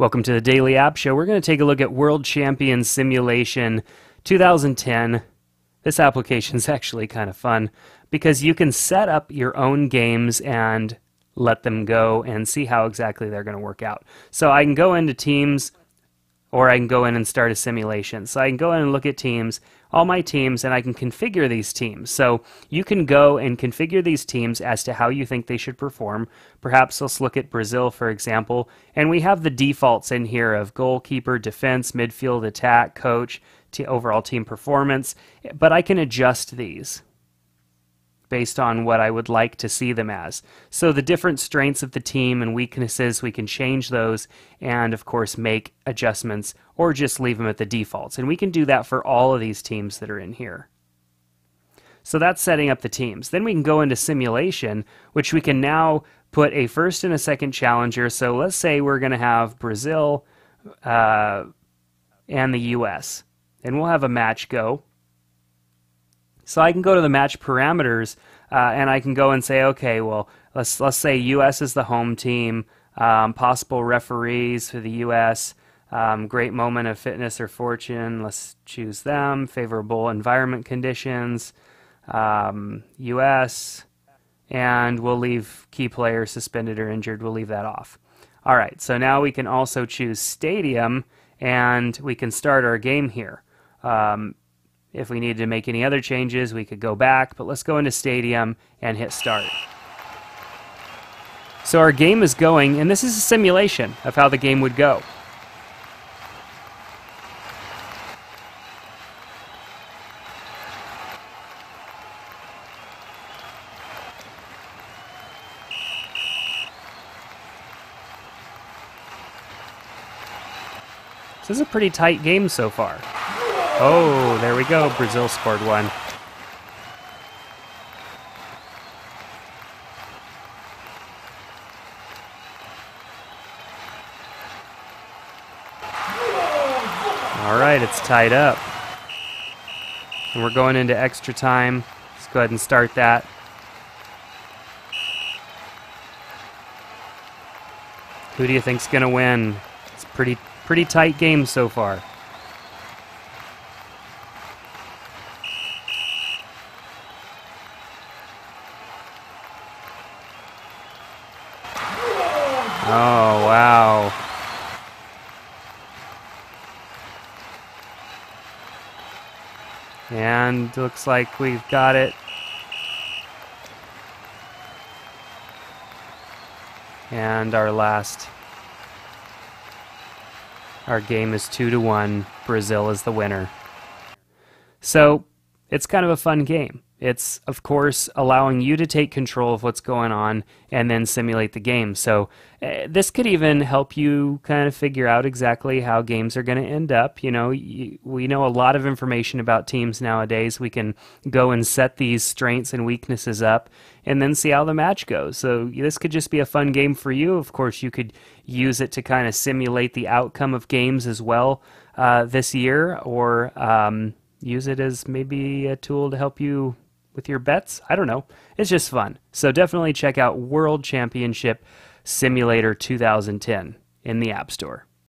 Welcome to the Daily App Show. We're going to take a look at World Champion Simulation 2010. This application is actually kind of fun because you can set up your own games and let them go and see how exactly they're going to work out. So I can go into teams, or I can go in and start a simulation. So I can go in and look at teams, all my teams, and I can configure these teams. So you can go and configure these teams as to how you think they should perform. Perhaps let's look at Brazil, for example, and we have the defaults in here of goalkeeper, defense, midfield, attack, coach, overall team performance, but I can adjust these based on what I would like to see them as. So the different strengths of the team and weaknesses, we can change those and of course make adjustments or just leave them at the defaults. And we can do that for all of these teams that are in here. So that's setting up the teams. Then we can go into simulation, which we can now put a first and a second challenger. So let's say we're going to have Brazil and the US, and we'll have a match go. So I can go to the match parameters and I can go and say, okay, well, let's say US is the home team, possible referees for the US, great moment of fitness or fortune, let's choose them, favorable environment conditions, US, and we'll leave key players suspended or injured, we'll leave that off. All right, so now we can also choose stadium and we can start our game here. If we needed to make any other changes, we could go back, but let's go into Stadium and hit Start. So our game is going, and this is a simulation of how the game would go. So this is a pretty tight game so far. Oh, there we go. Brazil scored one. All right, it's tied up. And we're going into extra time. Let's go ahead and start that. Who do you think's going to win? It's a pretty tight game so far. Oh, wow. And looks like we've got it. And our game is 2-1. Brazil is the winner. So it's kind of a fun game. It's, of course, allowing you to take control of what's going on and then simulate the game. So this could even help you kind of figure out exactly how games are going to end up. You know, we know a lot of information about teams nowadays. We can go and set these strengths and weaknesses up and then see how the match goes. So this could just be a fun game for you. Of course, you could use it to kind of simulate the outcome of games as well this year, or use it as maybe a tool to help you with your bets. I don't know. It's just fun. So definitely check out World Championship Simulator 2010 in the App Store.